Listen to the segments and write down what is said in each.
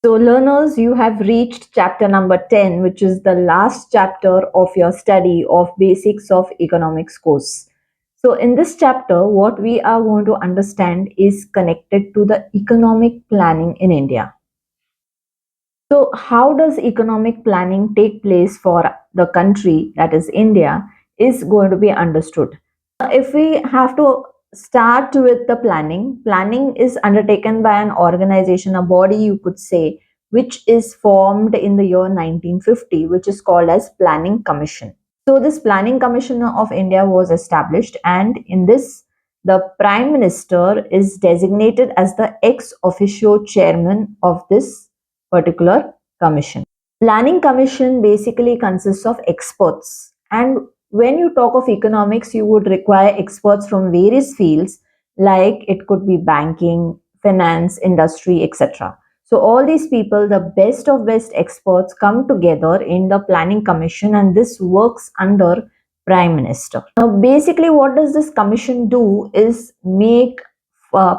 So learners, you have reached chapter number 10, which is the last chapter of your study of basics of economics course. So in this chapter, what we are going to understand is connected to the economic planning in India. So how does economic planning take place for the country, that is India, is going to be understood. If we have to start with the planning is undertaken by an organization, a body you could say, which is formed in the year 1950, which is called as Planning Commission. So this Planning Commission of India was established, and in this, the Prime Minister is designated as the ex officio chairman of this particular commission. Planning Commission basically consists of experts, and when you talk of economics, you would require experts from various fields, like it could be banking, finance, industry, etc. So all these people, the best of best experts, come together in the Planning Commission, and this works under Prime Minister. Now, basically, what does this commission do is make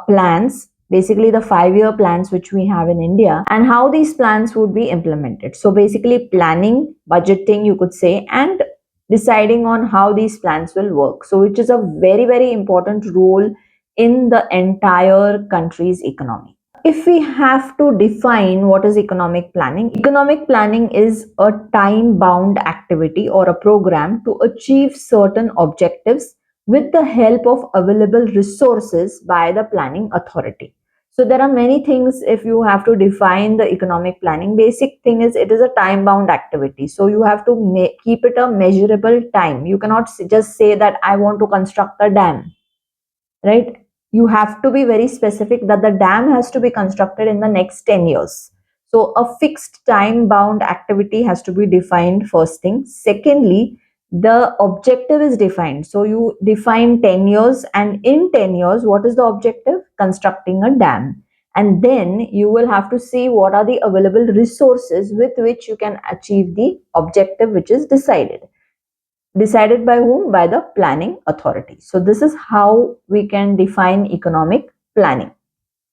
plans, basically the 5-year plans which we have in India, and how these plans would be implemented. So basically planning, budgeting, you could say, and deciding on how these plans will work. So which is a very, very important role in the entire country's economy. If we have to define what is economic planning is a time bound activity or a program to achieve certain objectives with the help of available resources by the planning authority. So there are many things. If you have to define the economic planning, basic thing is it is a time bound activity. So you have to keep it a measurable time. You cannot just say that I want to construct a dam, right? You have to be very specific that the dam has to be constructed in the next 10 years. So a fixed time bound activity has to be defined, first thing. Secondly, the objective is defined. So you define 10 years, and in 10 years, what is the objective? Constructing a dam. And then you will have to see what are the available resources with which you can achieve the objective which is decided by whom? By the planning authority. So this is how we can define economic planning.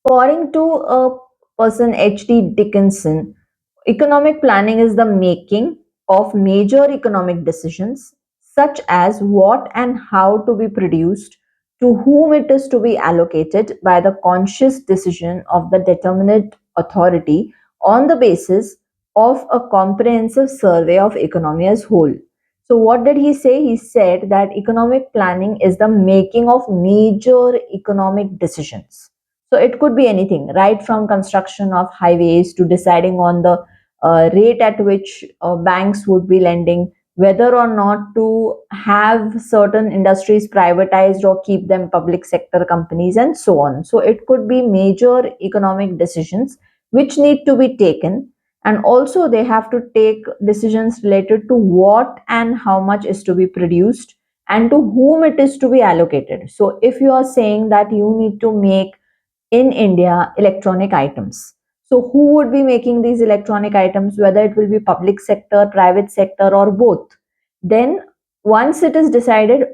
According to a person, H.D. Dickinson, economic planning is the making of major economic decisions such as what and how to be produced, to whom it is to be allocated by the conscious decision of the determinate authority on the basis of a comprehensive survey of economy as whole. So what did he say? He said that economic planning is the making of major economic decisions. So it could be anything, right from construction of highways to deciding on the rate at which banks would be lending, whether or not to have certain industries privatized or keep them public sector companies, and so on. So it could be major economic decisions which need to be taken, and also they have to take decisions related to what and how much is to be produced and to whom it is to be allocated. So if you are saying that you need to make in India electronic items, so who would be making these electronic items, whether it will be public sector, private sector, or both? Then once it is decided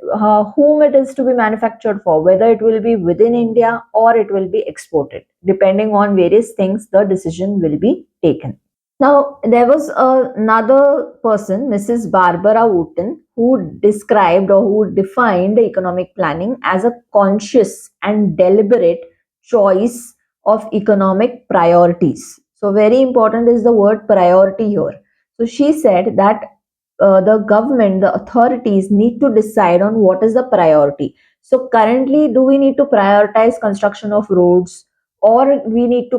whom it is to be manufactured for, whether it will be within India or it will be exported, depending on various things, the decision will be taken. Now, there was another person, Mrs. Barbara Wooten, who described or who defined economic planning as a conscious and deliberate choice of economic priorities. So, very important is the word priority here. So, she said that the government, the authorities need to decide on what is the priority. So, currently, do we need to prioritize construction of roads, or we need to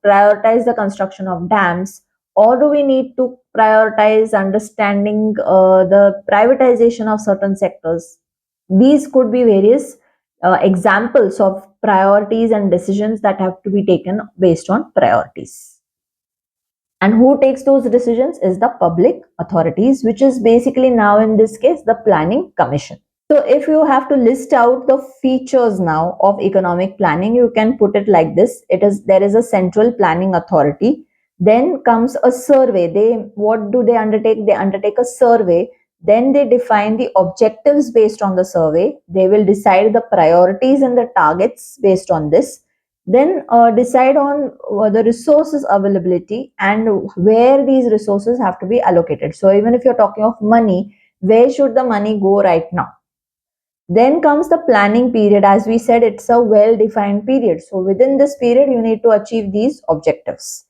prioritize the construction of dams, or do we need to prioritize understanding the privatization of certain sectors? These could be various examples of priorities and decisions that have to be taken based on priorities. And who takes those decisions is the public authorities, which is basically now in this case the Planning Commission. So if you have to list out the features now of economic planning, you can put it like this. There is a central planning authority. Then comes a survey. What do they undertake? They undertake a survey. Then they define the objectives based on the survey. They will decide the priorities and the targets based on this. Then decide on the resources availability and where these resources have to be allocated. So even if you're talking of money, where should the money go right now? Then comes the planning period. As we said, it's a well defined period. So within this period, you need to achieve these objectives.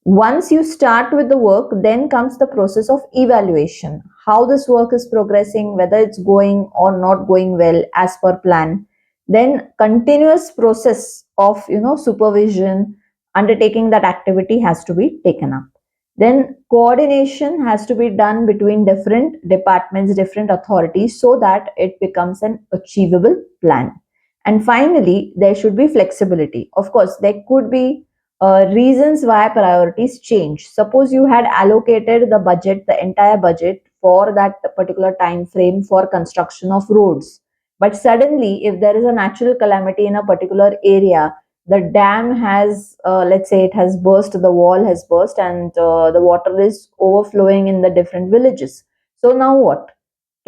Once you start with the work, then comes the process of evaluation. How this work is progressing, whether it's going or not going well as per plan. Then continuous process of supervision, undertaking that activity has to be taken up. Then coordination has to be done between different departments, different authorities, so that it becomes an achievable plan. And finally, there should be flexibility. Of course, there could be reasons why priorities change. Suppose you had allocated the budget, the entire budget for that particular time frame for construction of roads, but suddenly if there is a natural calamity in a particular area, the dam has, let's say it has burst, the wall has burst, and the water is overflowing in the different villages. So now what?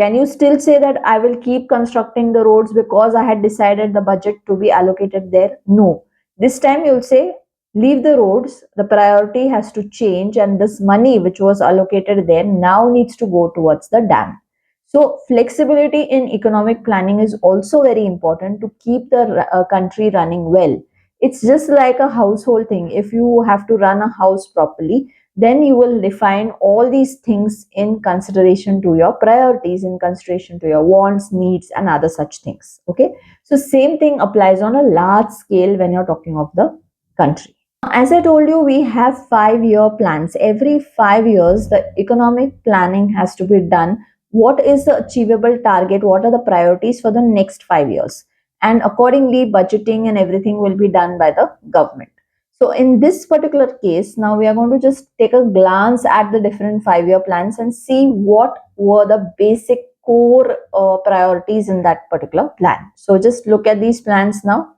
Can you still say that I will keep constructing the roads because I had decided the budget to be allocated there? No. This time you'll say, leave the roads, the priority has to change, and this money which was allocated there now needs to go towards the dam. So, flexibility in economic planning is also very important to keep the country running well. It's just like a household thing. If you have to run a house properly, then you will define all these things in consideration to your priorities, in consideration to your wants, needs, and other such things. Okay, so same thing applies on a large scale when you're talking of the country. As I told you, we have 5-year plans. Every 5 years, the economic planning has to be done. What is the achievable target? What are the priorities for the next 5 years? And accordingly, budgeting and everything will be done by the government. So, in this particular case, now we are going to just take a glance at the different 5-year plans and see what were the basic core priorities in that particular plan. So, just look at these plans now.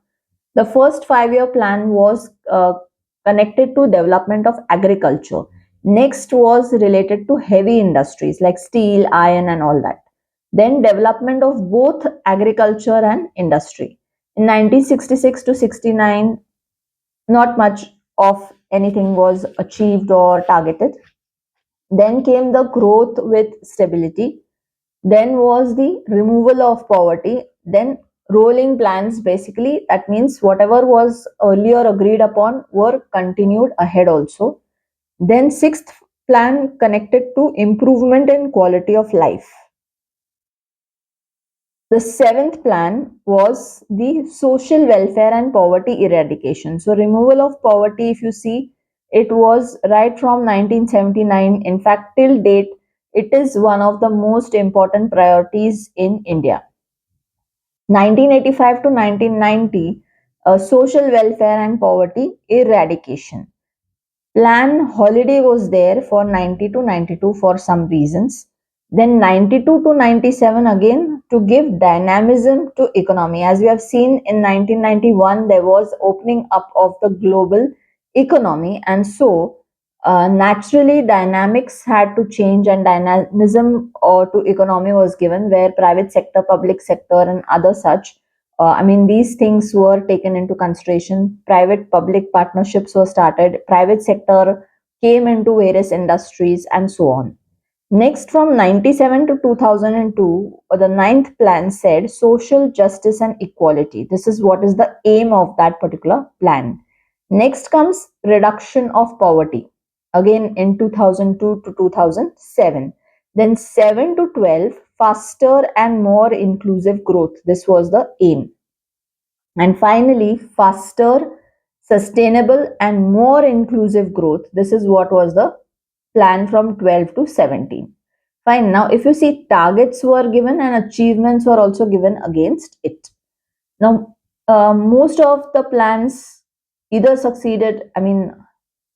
The first 5-year plan was connected to development of agriculture. Next was related to heavy industries like steel, iron, and all that. Then development of both agriculture and industry. In 1966 to 69, not much of anything was achieved or targeted. Then came the growth with stability. Then was the removal of poverty. Then rolling plans, basically that means whatever was earlier agreed upon were continued ahead also. Then sixth plan connected to improvement in quality of life. The seventh plan was the social welfare and poverty eradication. So removal of poverty, if you see, it was right from 1979. In fact, till date, it is one of the most important priorities in India. 1985 to 1990, social welfare and poverty eradication. Plan holiday was there for 90 to 92 for some reasons. Then 92 to 97 again to give dynamism to economy. As we have seen in 1991, there was opening up of the global economy, and so naturally dynamics had to change and dynamism or to economy was given, where private sector, public sector, and other such, these things were taken into consideration. Private public partnerships were started, private sector came into various industries, and so on. Next, from 97 to 2002, the ninth plan said social justice and equality. This is what is the aim of that particular plan. Next comes reduction of poverty, again in 2002 to 2007. Then 7 to 12, faster and more inclusive growth. This was the aim. And finally, faster, sustainable, and more inclusive growth. This is what was the plan from 12 to 17. Fine. Now, if you see, targets were given and achievements were also given against it. Now, most of the plans either succeeded.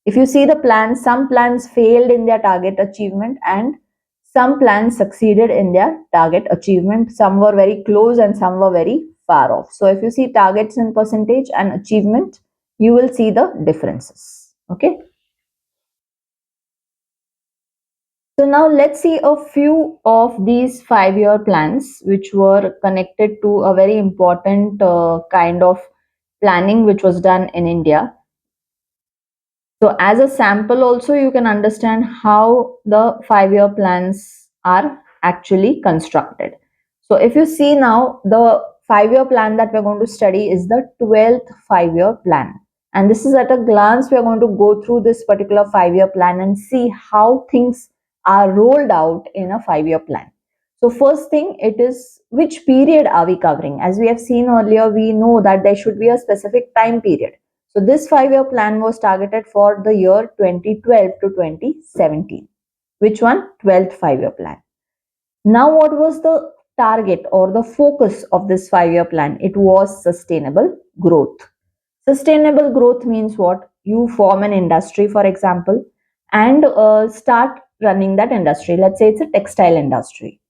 If you see the plans, some plans failed in their target achievement and some plans succeeded in their target achievement. Some were very close and some were very far off. So if you see targets in percentage and achievement, you will see the differences. Okay. So now let's see a few of these 5-year plans which were connected to a very important kind of planning which was done in India. So as a sample also you can understand how the 5-year plans are actually constructed. So if you see now, the 5-year plan that we're going to study is the 12th 5-year plan. And this is at a glance, we're going to go through this particular 5-year plan and see how things are rolled out in a 5-year plan. So first thing, it is which period are we covering? As we have seen earlier, we know that there should be a specific time period. So this 5-year plan was targeted for the year 2012 to 2017. Which one? 12th 5-year plan. Now what was the target or the focus of this 5-year plan? It was sustainable growth. Sustainable growth means what? You form an industry, for example, and start running that industry. Let's say it's a textile industry.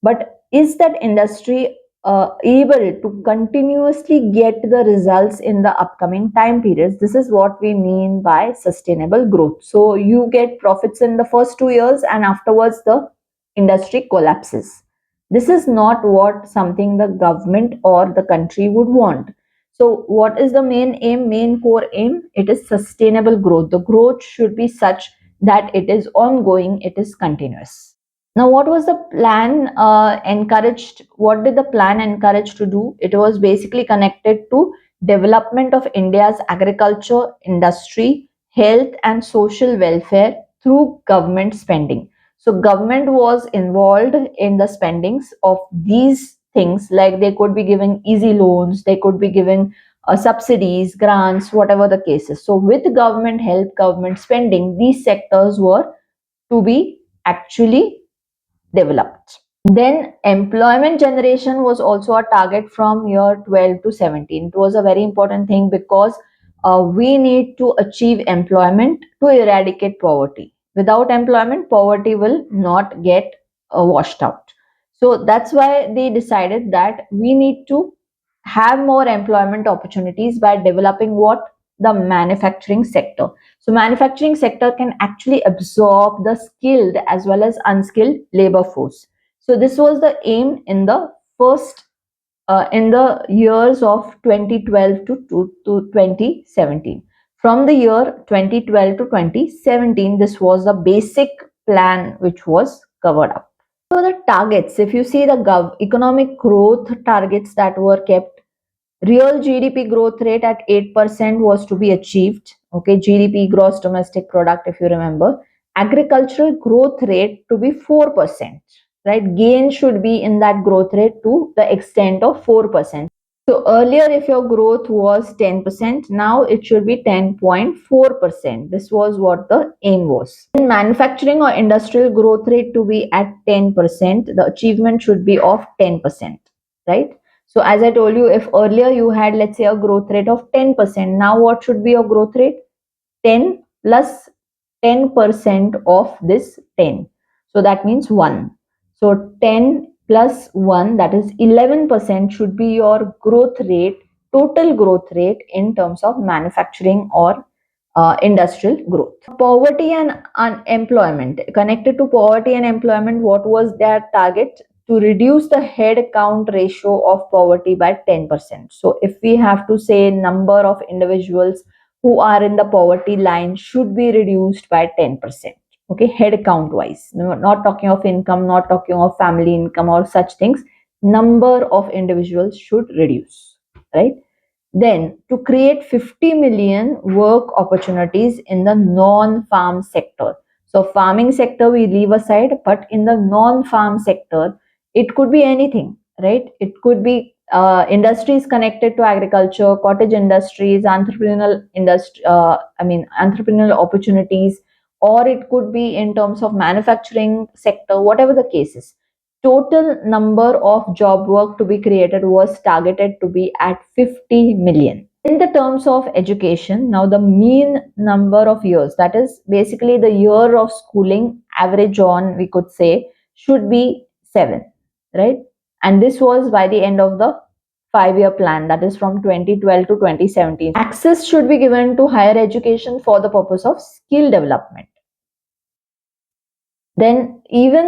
But is that industry able to continuously get the results in the upcoming time periods? This is what we mean by sustainable growth. So you get profits in the first 2 years and afterwards the industry collapses. This is not what something the government or the country would want. So what is the main aim, main core aim? It is sustainable growth. The growth should be such that it is ongoing, it is continuous. Now, what was the plan encouraged? What did the plan encourage to do? It was basically connected to development of India's agriculture, industry, health, and social welfare through government spending. So, government was involved in the spendings of these things, like they could be giving easy loans, they could be giving subsidies, grants, whatever the case is. So, with government help, government spending, these sectors were to be actually developed. Then employment generation was also a target from year 12 to 17. It was a very important thing because we need to achieve employment to eradicate poverty. Without employment, poverty will not get washed out. So that's why they decided that we need to have more employment opportunities by developing what? The manufacturing sector. So manufacturing sector can actually absorb the skilled as well as unskilled labor force. So this was the aim in the first in the years of 2012 to 2017. From the year 2012 to 2017, this was the basic plan which was covered up. So the targets, if you see the economic growth targets that were kept, real GDP growth rate at 8% was to be achieved. Okay, GDP, gross domestic product, if you remember. Agricultural growth rate to be 4%, right? Gain should be in that growth rate to the extent of 4%. So earlier, if your growth was 10%, now it should be 10.4%. This was what the aim was. In manufacturing or industrial growth rate to be at 10%, the achievement should be of 10%, right? So as I told you, if earlier you had, let's say, a growth rate of 10%, now what should be your growth rate? 10 plus 10% of this 10. So that means 1. So 10 plus 1, that is 11% should be your growth rate, total growth rate in terms of manufacturing or industrial growth. Poverty and unemployment. Connected to poverty and employment, what was their target? To reduce the head count ratio of poverty by 10%. So if we have to say number of individuals who are in the poverty line should be reduced by 10%. Okay, head count wise. No, not talking of income, not talking of family income or such things. Number of individuals should reduce, right? Then to create 50 million work opportunities in the non-farm sector. So farming sector we leave aside, but in the non-farm sector, it could be anything, right? It could be industries connected to agriculture, cottage industries, entrepreneurial industry, entrepreneurial opportunities, or it could be in terms of manufacturing sector, whatever the case is. Total number of job work to be created was targeted to be at 50 million. In the terms of education, now the mean number of years, that is basically the year of schooling average on, we could say, should be 7, right? And this was by the end of the 5-year plan, that is from 2012 to 2017. Access should be given to higher education for the purpose of skill development. Then even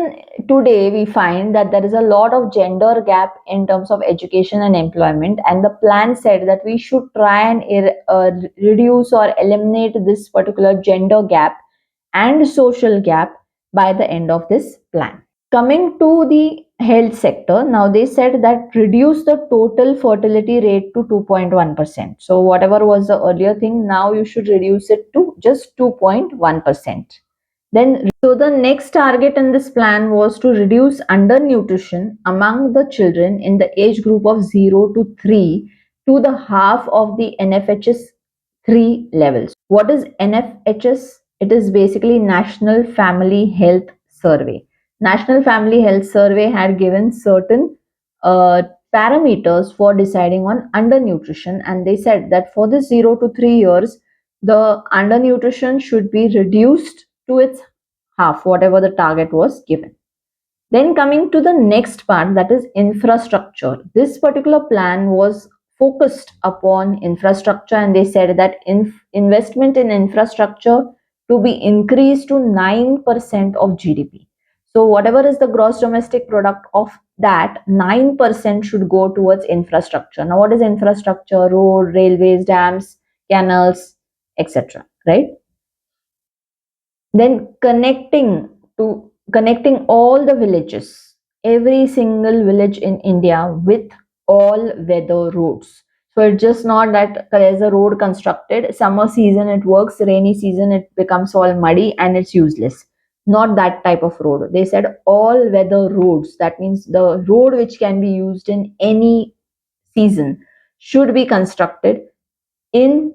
today we find that there is a lot of gender gap in terms of education and employment, and the plan said that we should try and reduce or eliminate this particular gender gap and social gap by the end of this plan. Coming to the health sector, now they said that reduce the total fertility rate to 2.1%. So whatever was the earlier thing, now you should reduce it to just 2.1%. Then, so the next target in this plan was to reduce undernutrition among the children in the age group of 0 to 3 to the half of the NFHS 3 levels. What is NFHS? It is basically National Family Health Survey. National Family Health Survey had given certain uh, parameters for deciding on undernutrition, and they said that for the 0 to 3 years, the undernutrition should be reduced to its half, whatever the target was given. Then coming to the next part, that is infrastructure. This particular plan was focused upon infrastructure, and they said that investment in infrastructure to be increased to 9% of GDP. So whatever is the gross domestic product of that, 9% should go towards infrastructure. Now what is infrastructure? Road, railways, dams, canals, etc. Right? Then connecting all the villages, every single village in India with all weather roads. So it's just not that there's a road constructed, summer season it works, rainy season it becomes all muddy and it's useless. Not that type of road. They said all weather roads, that means the road which can be used in any season should be constructed in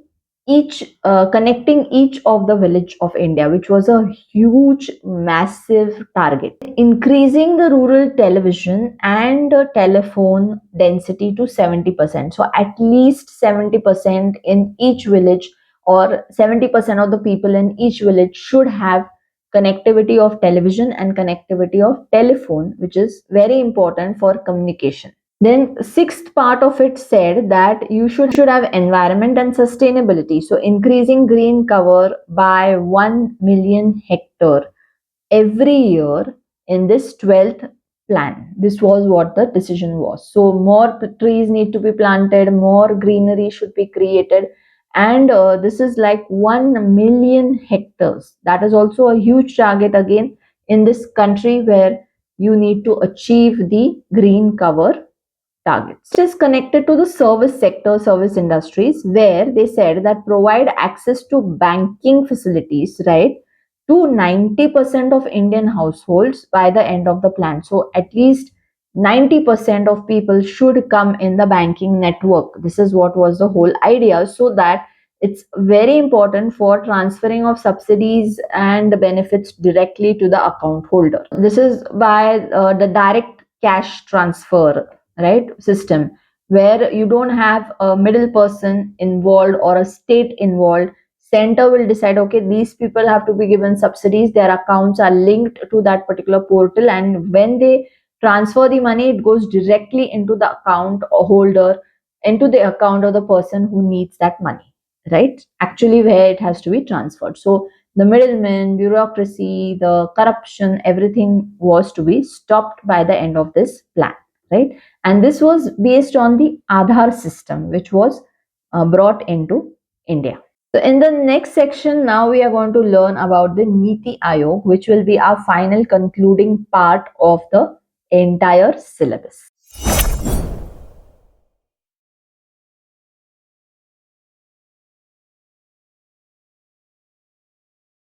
each connecting each of the village of India, which was a huge massive target. Increasing the rural television and telephone density to 70%. So at least 70% in each village, or 70% of the people in each village should have connectivity of television and connectivity of telephone, which is very important for communication. Then sixth part of it said that you should have environment and sustainability. So increasing green cover by 1 million hectare every year in this 12th plan. This was what the decision was. So more trees need to be planted, more greenery should be created, and this is like 1 million hectares. That is also a huge target again in this country where you need to achieve the green cover targets. It is connected to the service sector, service industries, where they said that provide access to banking facilities, right, to 90% of Indian households by the end of the plan. So at least 90% of people should come in the banking network. This is what was the whole idea, so that it's very important for transferring of subsidies and benefits directly to the account holder. This is by the direct cash transfer, right, system, where you don't have a middle person involved or a state involved. Center will decide, okay, these people have to be given subsidies, their accounts are linked to that particular portal, and when they transfer the money, it goes directly into the account holder, into the account of the person who needs that money, right, actually where it has to be transferred. So the middlemen, bureaucracy, the corruption, everything was to be stopped by the end of this plan, right? And this was based on the Aadhaar system, which was brought into India. So in the next section, now we are going to learn about the Niti Aayog, which will be our final concluding part of the entire syllabus.